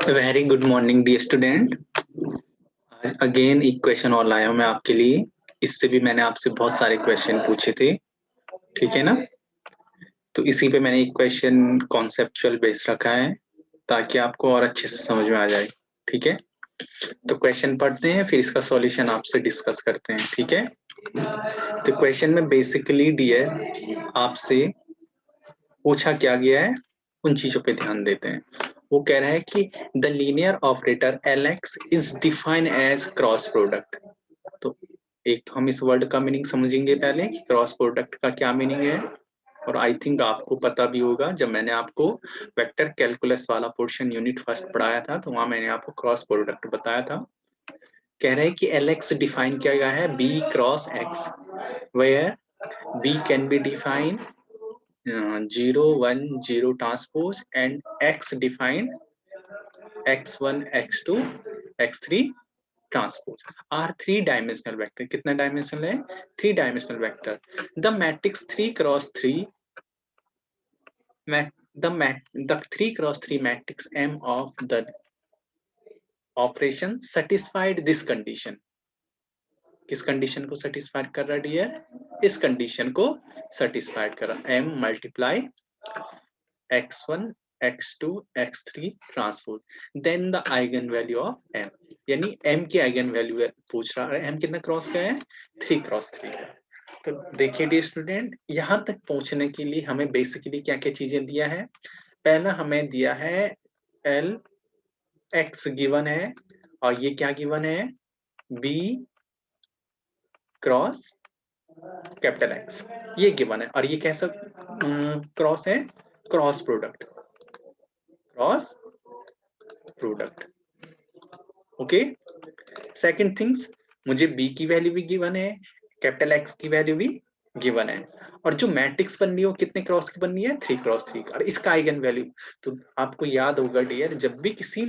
Very good morning dear student. Again एक question और लाया हूं मैं आपके लिए। इससे भी मैंने आपसे बहुत सारे क्वेश्चन पूछे थे, ठीक है ना। तो इसी पे मैंने एक क्वेश्चन कॉन्सेप्चुअल बेस रखा है ताकि आपको और अच्छे से समझ में आ जाए, ठीक है। तो क्वेश्चन पढ़ते हैं, फिर इसका सॉल्यूशन आपसे डिस्कस करते हैं, ठीक है। तो क्वेश्चन में बेसिकली डियर आपसे पूछा क्या गया है, उन चीजों पे ध्यान देते हैं। वो कह रहा है कि the linear operator Lx is defined as cross product. तो एक तो हम इस वर्ड का मीनिंग समझेंगे पहले कि क्रॉस प्रोडक्ट का क्या मीनिंग है। और आई थिंक आपको पता भी होगा, जब मैंने आपको वेक्टर कैलकुलस वाला पोर्शन यूनिट फर्स्ट पढ़ाया था तो वहां मैंने आपको क्रॉस प्रोडक्ट बताया था। कह रहे हैं कि Lx डिफाइन किया गया है B cross x, where B can be define 0 1 0 transpose and x defined x1 x2 x3 transpose are three dimensional vector. कितना डायमेंशनल है? Three dimensional vector. The matrix 3 cross 3 the 3 cross 3 matrix M of the operation satisfied this condition। किस condition को satisfied कर रहा है dear? इस condition को satisfied कर रहा है, M multiply x1 x2 x3 transpose then the eigen value of M, यानी M की आइगन वैल्यू पूछ रहा है। M कितना क्रॉस का है? 3 क्रॉस 3 है। तो देखिए डियर स्टूडेंट, यहां तक पहुंचने के लिए हमें बेसिकली क्या क्या चीजें दिया है। पहला हमें दिया है L x गिवन है, और ये क्या गिवन है? B क्रॉस कैपिटल X, ये गिवन है। और ये कैसा क्रॉस है? Cross product, cross product. Okay. Second things, मुझे B की वैल्यू भी गिवन है, कैपिटल X की वैल्यू भी गिवन है, और जो मैट्रिक्स बन रही है वो कितने क्रॉस की बन रही है? 3 क्रॉस 3 का। और इसका आइगन वैल्यू तो आपको याद होगा डियर, जब भी किसी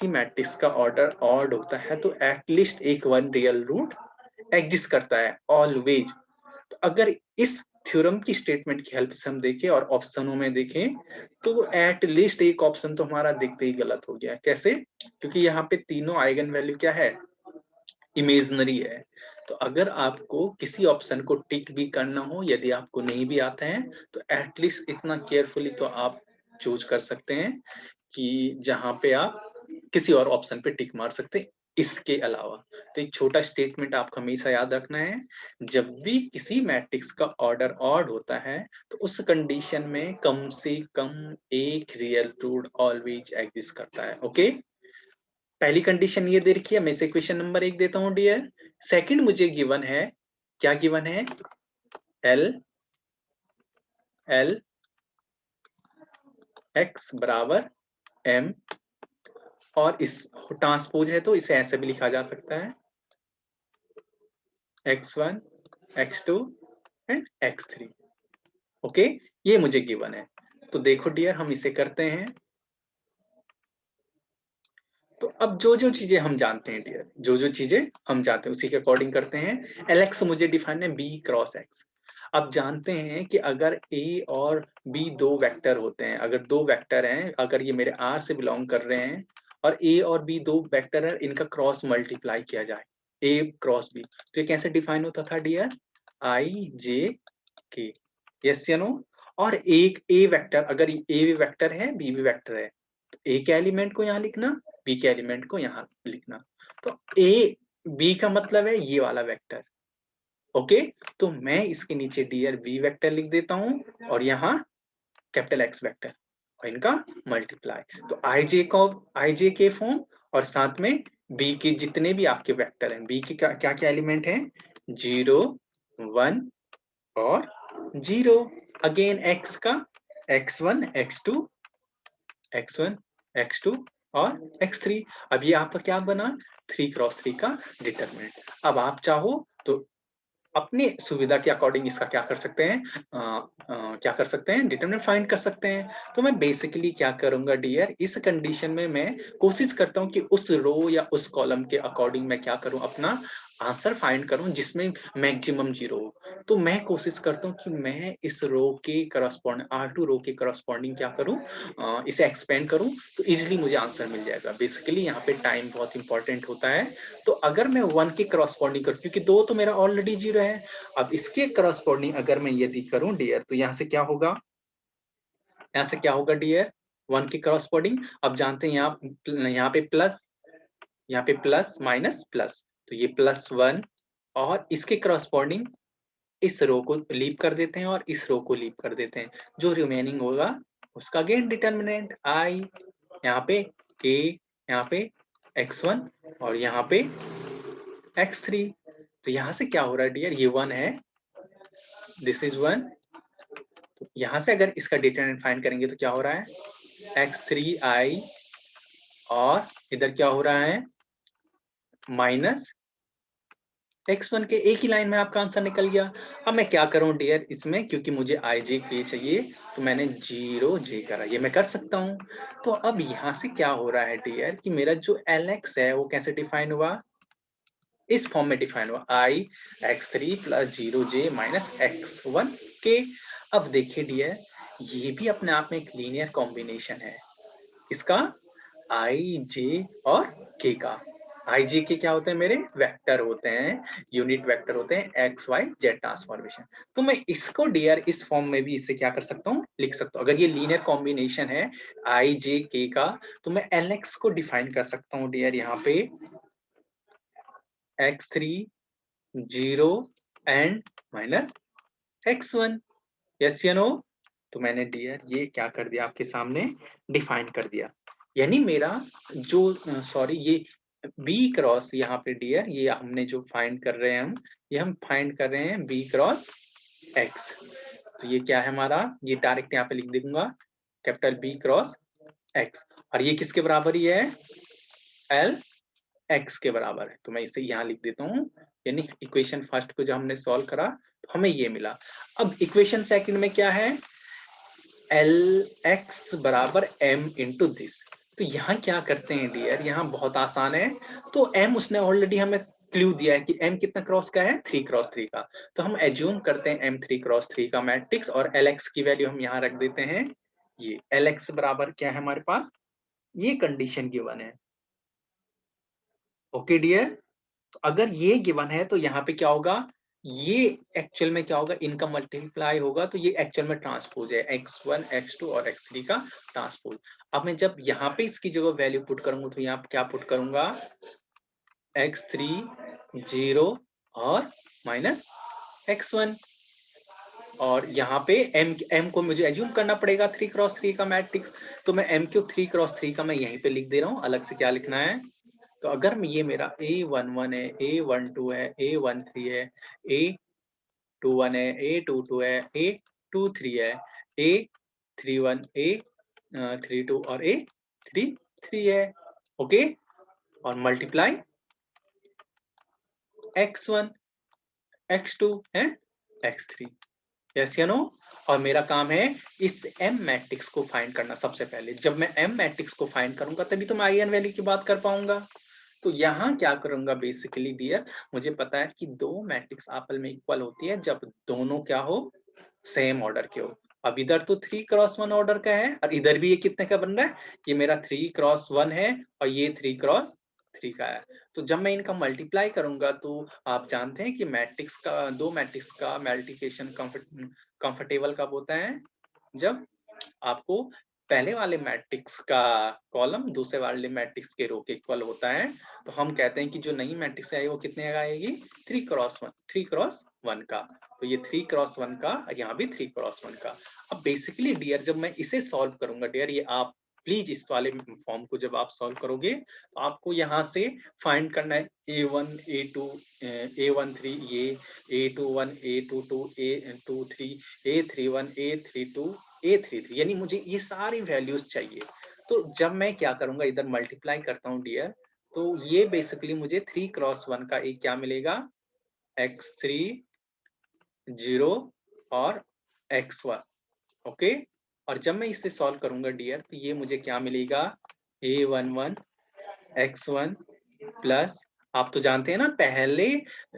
मैट्रिक्स का ऑर्डर ऑड होता है तो एटलीस्ट एक वन रियल रूट एग्जिस्ट करता है ऑलवेज। तो अगर इस थ्योरम की स्टेटमेंट की हेल्प से हम देखें और ऑप्शनों में देखें तो एटलीस्ट एक ऑप्शन तो हमारा देखते ही गलत हो गया। कैसे? क्योंकि यहाँ पे तीनों आइगन वैल्यू क्या है? इमेजनरी है। तो अगर आपको किसी ऑप्शन को टिक भी करना हो, यदि आपको नहीं भी आता है, तो एटलीस्ट इतना केयरफुली तो आप चूज कर सकते हैं कि जहां पे आप किसी और ऑप्शन पे टिक मार सकते हैं इसके अलावा। तो एक छोटा स्टेटमेंट आपको हमेशा याद रखना है, जब भी किसी मैट्रिक्स का ऑर्डर ऑड होता है तो उस कंडीशन में कम से कम एक रियल रूट ऑलवेज एग्जिस्ट करता है। ओके। पहली कंडीशन ये दे रखी है, मैं इसे क्वेश्चन नंबर 1 देता हूं डियर। सेकंड मुझे गिवन है, क्या गिवन है? L x बराबर M, और इस ट्रांसपोज है तो इसे ऐसे भी लिखा जा सकता है x1 x2 and x3। Okay, ये मुझे गिवन है। तो देखो डियर, हम इसे करते हैं। तो अब जो जो चीजें हम जानते हैं डियर, जो जो चीजें हम जानते हैं उसी के अकॉर्डिंग करते हैं। Lx मुझे डिफाइन है B क्रॉस x। अब जानते हैं कि अगर A और B दो वेक्टर होते हैं, अगर दो वेक्टर हैं, अगर ये मेरे R से बिलोंग कर रहे हैं और A और B दो वेक्टर है, इनका क्रॉस मल्टीप्लाई किया जाए A क्रॉस B, तो ये कैसे डिफाइन होता था dear? I J K, yes या नो। और एक A वेक्टर, अगर A वेक्टर है B भी वेक्टर है, तो A के एलिमेंट को यहाँ लिखना, B के एलिमेंट को यहाँ लिखना। तो A B का मतलब है ये वाला वेक्टर। ओके, तो मैं इसके नीचे डियर B वेक्टर लिख देता हूं और यहाँ कैपिटल X वेक्टर, और इनका मल्टीप्लाई। तो IJ के फॉर्म और साथ में B के जितने भी आपके वेक्टर हैं, B के क्या क्या एलिमेंट हैं? 0 1 और 0। अगेन X का x1 x2 x1 x2 और x3। अब ये आपका क्या बना? 3 क्रॉस 3 का डिटरमिनेंट। अब आप चाहो तो अपनी सुविधा के अकॉर्डिंग इसका क्या कर सकते हैं? क्या कर सकते हैं? डिटरमिनेंट फाइंड कर सकते हैं। तो मैं बेसिकली क्या करूंगा डियर, इस कंडीशन में मैं कोशिश करता हूं कि उस रो या उस कॉलम के अकॉर्डिंग मैं क्या करूं, अपना आंसर फाइंड करूं जिसमें मैक्सिमम 0 हो। तो मैं कोशिश करता हूं कि मैं इस रो के करस्पॉन्डिंग R2 रो के करस्पॉन्डिंग क्या करूं, इसे एक्सपेंड करूं, तो इजीली मुझे आंसर मिल जाएगा। बेसिकली यहाँ पे टाइम बहुत इंपॉर्टेंट होता है। तो अगर मैं 1 के करस्पॉन्डिंग करूं, क्योंकि 2 तो मेरा ऑलरेडी 0 है, अब इसके करस्पॉन्डिंग अगर मैं यदि करूं डियर, तो यहाँ से क्या होगा, यहाँ से क्या होगा डियर, 1 के करस्पॉन्डिंग। अब जानते हैं यहाँ पे प्लस, यहाँ पे प्लस माइनस प्लस, तो ये +1, और इसके करस्पॉन्डिंग इस रो को लीव कर देते हैं और इस रो को लीव कर देते हैं। जो रिमेनिंग होगा उसका अगेन डिटर्मिनेंट I, यहाँ पे A, यहाँ पे x1 और यहाँ पे x3। तो यहाँ से क्या हो रहा है डियर, ये 1 है, दिस इज 1। तो यहाँ से अगर इसका डिटर्मिनेंट फाइंड करेंगे तो क्या हो रहा है x3i, और इधर क्या हो रहा है माइनस x1 के, एक ही लाइन में आपका आंसर निकल गया। अब मैं क्या करूं डियर इसमें, क्योंकि मुझे ij चाहिए, तो मैंने 0j करा, ये मैं कर सकता हूं। तो अब यहां से क्या हो रहा है डियर कि मेरा जो Lx है वो कैसे डिफाइन हुआ, इस फॉर्म में डिफाइन हुआ, I x3 + 0j minus x1 k। अब देखिए डियर, ये भी अपने आप में एक लीनियर कॉम्बिनेशन है, इसका I J और K का। I J K क्या होते हैं, मेरे वेक्टर होते हैं, यूनिट वेक्टर होते हैं x y z ट्रांसफॉर्मेशन। तो मैं इसको डियर इस फॉर्म में भी इससे क्या कर सकता हूँ, लिख सकता हूँ। अगर ये लीनियर कॉम्बिनेशन है I J K का, तो मैं Lx को डिफाइन कर सकता हूँ डियर यहाँ पे x3 0 and minus x1, yes या नो। तो मैंने डियर ये क्या कर दिया, आपके सामने डिफाइन कर दिया। यानी मेरा जो सॉरी, ये B क्रॉस यहाँ पे डियर, ये हमने जो फाइंड कर रहे हैं हम, ये हम फाइंड कर रहे हैं B क्रॉस x। तो ये क्या है हमारा, ये डायरेक्ट यहाँ पे लिख दूंगा, कैपिटल B क्रॉस x, और ये किसके बराबर ही है, L x के बराबर है। तो मैं इसे यहाँ लिख देता हूँ। यानी इक्वेशन फर्स्ट को जब हमने सॉल्व करा तो हमें ये मिला। अब इक्वेशन सेकंड में क्या है, Lx बराबर m इंटू दिस। तो यहाँ क्या करते हैं डियर, यहाँ बहुत आसान है। तो m उसने ऑलरेडी हमें क्लू दिया है कि m कितना क्रॉस का है, 3 क्रॉस 3 का। तो हम एज्यूम करते हैं m 3 क्रॉस 3 का मैट्रिक्स, और Lx की वैल्यू हम यहाँ रख देते हैं। ये Lx बराबर क्या है हमारे पास, ये कंडीशन गिवन है। ओके डियर, तो अगर ये गिवन है तो यहाँ पे क्या होगा, ये एक्चुअल में क्या होगा, इनका मल्टीप्लाई होगा, तो ये एक्चुअल में ट्रांसपोज है x1 x2 और x3 का ट्रांसपोज। अब मैं जब यहाँ पे इसकी जगह वैल्यू पुट करूंगा तो यहाँ क्या पुट करूंगा, x3 0 और माइनस x1, और यहाँ पे m को मुझे एज्यूम करना पड़ेगा 3 क्रॉस 3 का मैट्रिक्स। तो मैं m क्यूब 3 क्रॉस 3 का मैं यहीं पे लिख दे रहा हूँ, अलग से क्या लिखना है। तो अगर ये मेरा A11 है, A12 है, A13 है, A21 है, A22 है, A23 है, A31, A32 और A33 है। ओके, और मल्टीप्लाई x1 x2 है x3, यस या नो। और मेरा काम है इस m मैट्रिक्स को फाइंड करना। सबसे पहले जब मैं m मैट्रिक्स को फाइंड करूंगा तभी तो मैं आईगन वैल्यू की बात कर पाऊंगा। तो यहाँ क्या करूंगा बेसिकली डियर, मुझे पता है कि दो मैट्रिक्स आपस में इक्वल होती है जब दोनों क्या हो, सेम ऑर्डर के हो। अब इधर तो 3 क्रॉस 1 ऑर्डर का है, और इधर भी ये कितने का बन रहा है, ये मेरा 3 क्रॉस 1 है और ये 3 क्रॉस 3 का है। तो जब मैं इनका मल्टीप्लाई करूंगा तो आप जानते हैं कि मैट्रिक्स का, दो मैट्रिक्स का मल्टीप्लिकेशन कंफर्टेबल कब होता है, जब आपको पहले वाले मैट्रिक्स का कॉलम दूसरे वाले मैट्रिक्स के रो के इक्वल होता है। तो हम कहते हैं कि जो नई मैट्रिक्स है वो कितने का आएगी, 3 क्रॉस 1, 3 क्रॉस 1 का। तो ये 3 क्रॉस 1 का, यहाँ भी 3 क्रॉस 1 का। अब बेसिकली डियर जब मैं इसे सॉल्व करूंगा डियर, ये आप प्लीज इस वाले फॉर्म को जब आप सॉल्व करोगे तो आपको यहाँ से फाइंड करना है A1 A2 A13 ये, A21 A22 A23 A31 A32 A33, यानी मुझे ये सारी वैल्यूज चाहिए। तो जब मैं क्या करूंगा, इधर मल्टीप्लाई करता हूँ डियर, तो ये बेसिकली मुझे 3 क्रॉस 1 का एक क्या मिलेगा, x3 0 और x1। ओके, और जब मैं इसे सॉल्व करूंगा डियर तो ये मुझे क्या मिलेगा, A11 x1 प्लस आप तो जानते हैं ना, पहले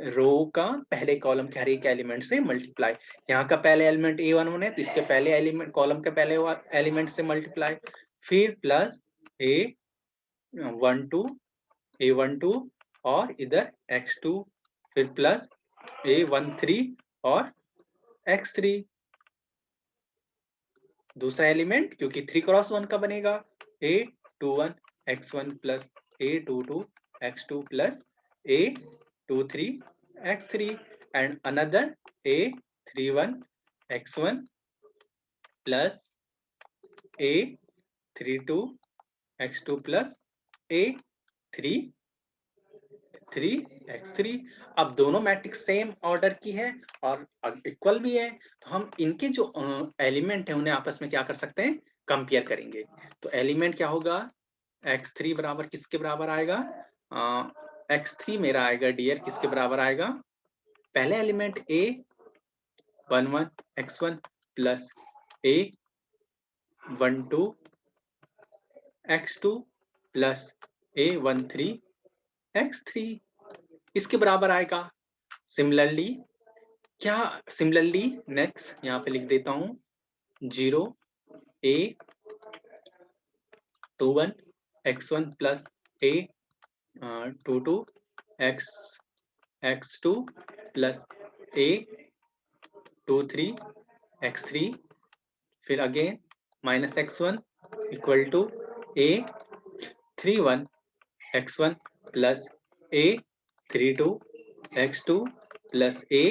रो का पहले कॉलम के हर एक एलिमेंट से मल्टीप्लाई। यहाँ का पहले एलिमेंट A11 है तो इसके पहले एलिमेंट कॉलम के पहले एलिमेंट से मल्टीप्लाई, फिर प्लस A12 और इधर x2, फिर प्लस A13 और x3। दूसरा एलिमेंट क्योंकि 3 क्रॉस 1 का बनेगा, A21 x1 plus A22 x2 plus A23 x3 and another A31 x1 plus A32 x2 plus A33 x3। अब दोनों मैट्रिक्स सेम ऑर्डर की है और इक्वल भी है, तो हम इनके जो एलिमेंट है उन्हें आपस में क्या कर सकते हैं, कंपेयर करेंगे। तो एलिमेंट क्या होगा, x3 बराबर किसके बराबर आएगा, x3 मेरा आएगा डियर किसके बराबर आएगा, पहले element A11 x1 plus A12 x2 plus A13 x3 इसके बराबर आएगा। सिमिलरली नेक्स्ट यहाँ पे लिख देता हूं 0 A21 x1 plus A22 x2 plus A23 x3, फिर again minus x1 equal to A31 x1 plus A32 x2 plus A।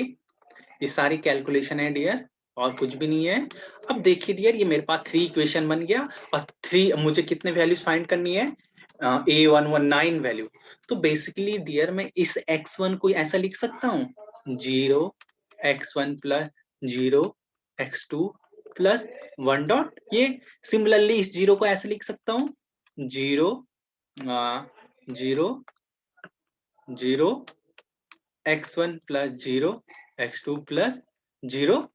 ये सारी कैलकुलेशन है डियर और कुछ भी नहीं है। अब देखिए डियर, ये मेरे पास 3 इक्वेशन बन गया और 3 मुझे कितने वैल्यूज फाइंड करनी है, A119 वैल्यू। तो बेसिकली डियर मैं इस x1 को ऐसा लिख सकता हूँ 0 x1 plus 0 x2 plus 1 dot. ये सिमिलरली इस 0 को ऐसे लिख सकता हूँ 0 0 0 x1 plus 0 x2 plus 0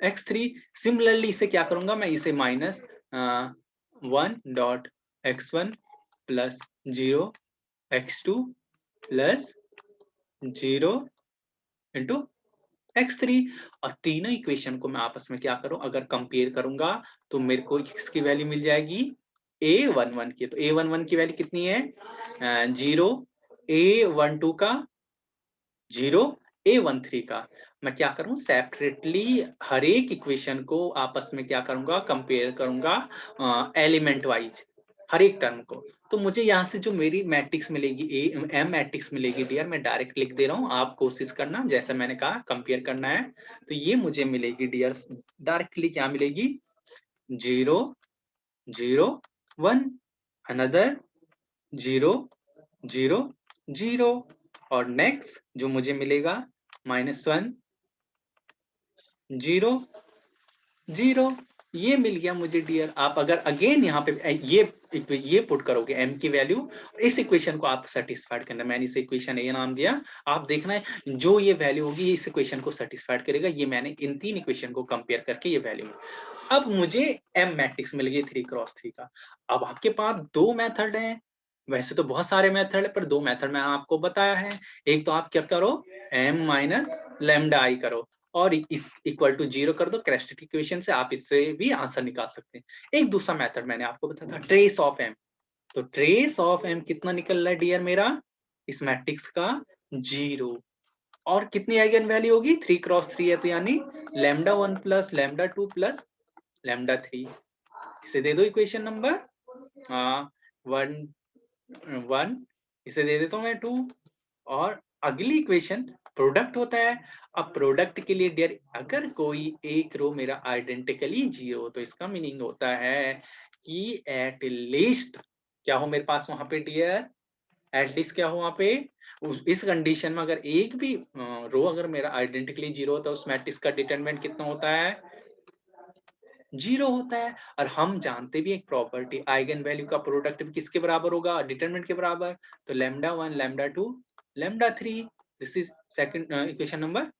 x3। Similarly इसे क्या करूंगा मैं, इसे minus 1 dot x1 plus 0 x2 plus 0 into x3। और तीनों इक्वेशन को मैं आपस में क्या करूं, अगर कंपेयर करूंगा तो मेरे को इसकी वैल्यू मिल जाएगी A11 की। तो A11 की वैल्यू कितनी है, 0, A12 का 0, A13 का। मैं क्या करूं, सेपरेटली हर एक इक्वेशन को आपस में क्या करूंगा, कंपेयर करूंगा एलिमेंट वाइज हर एक टर्म को। तो मुझे यहाँ से जो मेरी मैट्रिक्स मिलेगी एम मैट्रिक्स मिलेगी डियर, मैं डायरेक्ट लिख दे रहा हूँ, आप कोशिश करना जैसा मैंने कहा कंपेयर करना है। तो ये मुझे मिलेगी डियर डायरेक्टली क्या मिलेगी, 0 0 1 अनदर 0 0 0 और नेक्स्ट जो मुझे मिलेगा -1 0 0। ये मिल गया मुझे डियर। आप अगर अगेन यहाँ पे ये पुट करोगे m की वैल्यू, इस इक्वेशन को आप सेटिस्फाइड करना, मैंने इसे इक्वेशन ए नाम दिया, आप देखना है जो ये वैल्यू होगी इस इक्वेशन को सेटिस्फाइड करेगा। ये मैंने इन 3 इक्वेशन को कंपेयर करके ये वैल्यू। अब मुझे m मैट्रिक्स मिल गई 3x3 का। अब आपके पास 2 मेथड हैं, वैसे तो बहुत सारे मेथड है पर 2 मेथड मैंने आपको बताया है। एक तो आप क्या करो, m माइनस लैम्डा आई करो और इस इक्वल टू 0 कर दो, कैरेक्टरिस्टिक इक्वेशन से आप इससे भी आंसर निकाल सकते हैं। एक दूसरा मेथड मैंने आपको बताया था ट्रेस ऑफ m। तो ट्रेस ऑफ m कितना निकल रहा है डियर मेरा, इस मैट्रिक्स का 0। और कितनी आइगन वैल्यू होगी, 3x3 है तो यानी λ1 प्लस λ2 प्लस λ3। इसे दे दो इक्वेशन नंबर 1, इसे दे देता हूं मैं 2। और अगली इक्वेशन प्रोडक्ट होता है। अब प्रोडक्ट के लिए डियर अगर कोई एक रो मेरा आइडेंटिकली 0 तो इसका मीनिंग होता है कि एट लीस्ट क्या हो मेरे पास वहां पे डियर, एटलीस्ट क्या हो वहां पे, इस कंडीशन में अगर एक भी रो अगर मेरा आइडेंटिकली 0 होता है, उस मैट्रिक्स का डिटरमिनेंट कितना होता है, 0 होता है। और हम जानते भी एक प्रॉपर्टी, आइगन वैल्यू का प्रोडक्ट भी किसके बराबर होगा, डिटरमिनेंट के बराबर। तो λ1 λ2 λ3, this is second equation number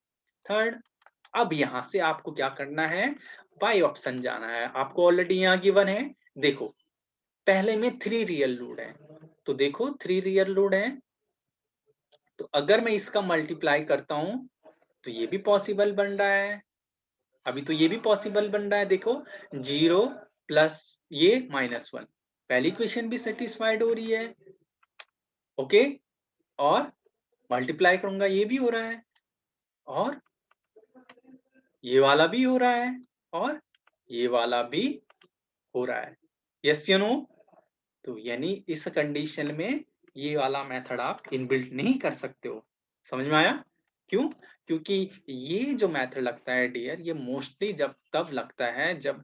3। अब यहां से आपको क्या करना है, बाय ऑप्शन जाना है। आपको ऑलरेडी यहाँ गिवन है, देखो पहले में 3 रियल रूट है, तो देखो 3 रियल रूट है तो अगर मैं इसका मल्टीप्लाई करता हूं तो ये भी पॉसिबल बन रहा है, अभी तो ये भी पॉसिबल बन रहा है। देखो 0 प्लस ये -1, पहली इक्वेशन भी सेटिस्फाइड हो रही है। ओके, और मल्टीप्लाई करूंगा ये भी हो रहा है, और ये वाला भी हो रहा है, और ये वाला भी हो रहा है। यस या नो? तो यानी इस कंडीशन में ये वाला मेथड आप इनबिल्ट नहीं कर सकते हो। समझ में आया? क्यों? क्योंकि ये जो मेथड लगता है डियर, ये मोस्टली जब तब लगता है जब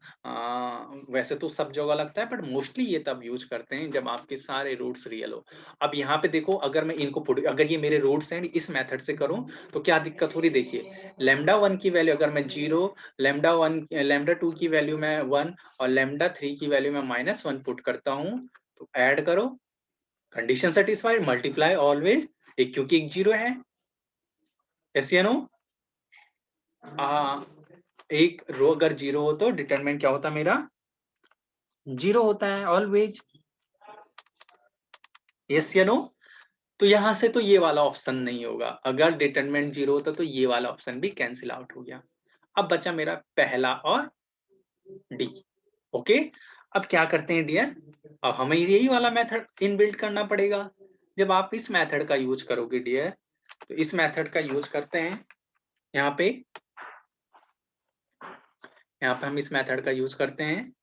वैसे तो सब जगह लगता है, बट मोस्टली ये तब यूज करते हैं जब आपके सारे रूट्स रियल हो। अब यहाँ पे देखो, अगर मैं इनको अगर ये मेरे रूट्स हैं, इस मेथड से करूं तो क्या दिक्कत हो रही, देखिए λ1 की वैल्यू अगर मैं 0, λ2 की वैल्यू मैं 1 और λ3 की वैल्यू मैं -1 पुट करता हूं, तो ऐड करो, कंडीशन सेटिस्फाइड, मल्टीप्लाई ऑलवेज, एक क्योंकि एक 0 है। यस या नो? एक रो अगर 0 हो तो डिटरमिनेंट क्या होता मेरा? 0 होता है ऑलवेज। यस या नो? तो यहां से तो ये वाला ऑप्शन नहीं होगा, अगर डिटरमिनेंट 0 होता तो ये वाला ऑप्शन भी कैंसिल आउट हो गया। अब बचा मेरा पहला और डी। ओके, अब क्या करते हैं डियर, अब हमें यही वाला मेथड इनबिल्ट करना पड़ेगा। जब आप इस मेथड का यूज करोगे डियर, तो इस मेथड का यूज करते हैं यहाँ पे, हम इस मेथड का यूज करते हैं।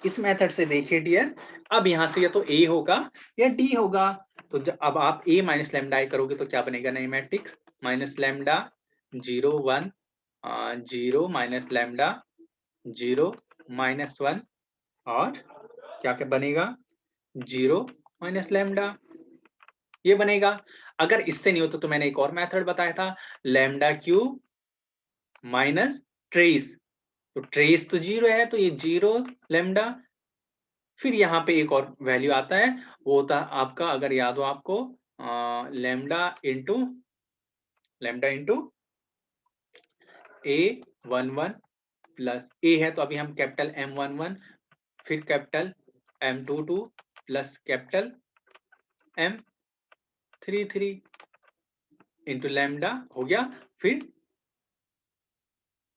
इस मेथड से देखिए डियर, अब यहाँ से या तो ए होगा या डी होगा। तो जब अब आप a माइनस लैम्डा आई करोगे तो क्या बनेगा, नई matrix minus lambda 0 1 0 minus lambda 0 -1 और क्या क्या बनेगा 0 माइनस लैम्डा, ये बनेगा। अगर इससे नहीं होता तो मैंने एक और मेथड बताया था, लैम्डा क्यूब माइनस ट्रेस, तो ट्रेस तो 0 है तो ये 0 लैम्डा, फिर यहाँ पे एक और वैल्यू आता है, वो होता है आपका, अगर याद हो आपको, लैम्डा इंटू A11 प्लस ए है, तो अभी हम कैपिटल M11 फिर capital M22 plus capital M33 into lambda हो गया, फिर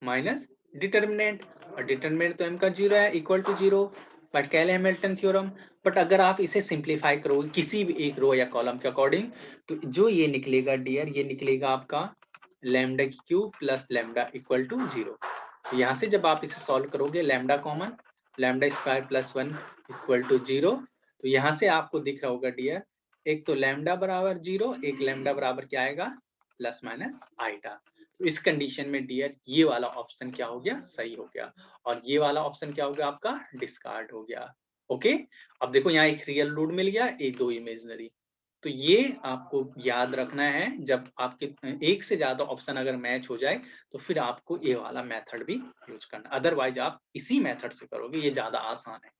माइनस डिटर्मिनेंट, और डिटर्मिनेंट तो m का 0 है, इक्वल टू 0 बट कैले हैमिल्टन थ्योरम। बट अगर आप इसे सिंप्लीफाई करोगे किसी भी एक रो या कॉलम के अकॉर्डिंग, तो जो ये निकलेगा डियर, ये निकलेगा आपका lambda cube plus lambda equal to 0। यहाँ से जब आप इसे सॉल्व करोगे, lambda common, lambda square plus 1 equal to 0, तो यहाँ से आपको दिख रहा होगा डियर, एक तो लैम्डा बराबर 0, एक लैम्डा बराबर क्या आएगा, प्लस माइनस आइटा। तो इस कंडीशन में डियर ये वाला ऑप्शन क्या हो गया, सही हो गया, और ये वाला ऑप्शन क्या हो गया आपका, डिस्कार्ड हो गया। ओके, अब देखो यहाँ एक रियल रूट मिल गया, एक दो इमेजिनरी। तो ये आपको याद रखना है, जब आपके एक से ज्यादा ऑप्शन अगर मैच हो जाए तो फिर आपको ये वाला मेथड भी यूज करना, अदरवाइज आप इसी मेथड से करोगे, ये ज्यादा आसान है।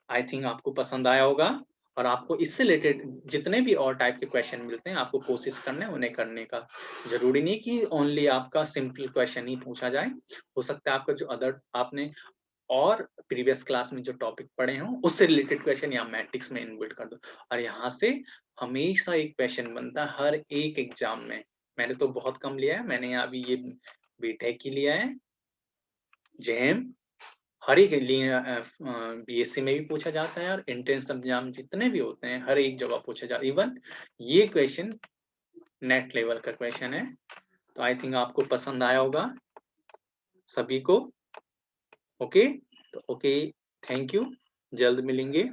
आई थिंक आपको पसंद आया होगा, और आपको इससे रिलेटेड जितने भी और टाइप के क्वेश्चन मिलते हैं आपको कोशिश करना है उन्हें करने का। जरूरी नहीं कि ओनली आपका सिंपल क्वेश्चन ही पूछा जाए, हो सकता है आपका जो अदर आपने और प्रीवियस क्लास में जो टॉपिक पढ़े हों उससे रिलेटेड क्वेश्चन या मैट्रिक्स में इनबिल्ट कर दो। और यहाँ से हमेशा एक क्वेश्चन बनता है हर एक एग्जाम में। मैंने तो बहुत कम लिया है, मैंने यहाँ अभी ये बीटेक की लिया है, जेएम, हर एक लिए बीएससी में भी पूछा जाता है, और एंट्रेंस एग्जाम जितने भी होते हैं हर एक जगह पूछा जाता है। इवन ये क्वेश्चन नेट लेवल का क्वेश्चन है। तो आई थिंक आपको पसंद आया होगा सभी को। ओके, तो ओके, थैंक यू, जल्द मिलेंगे।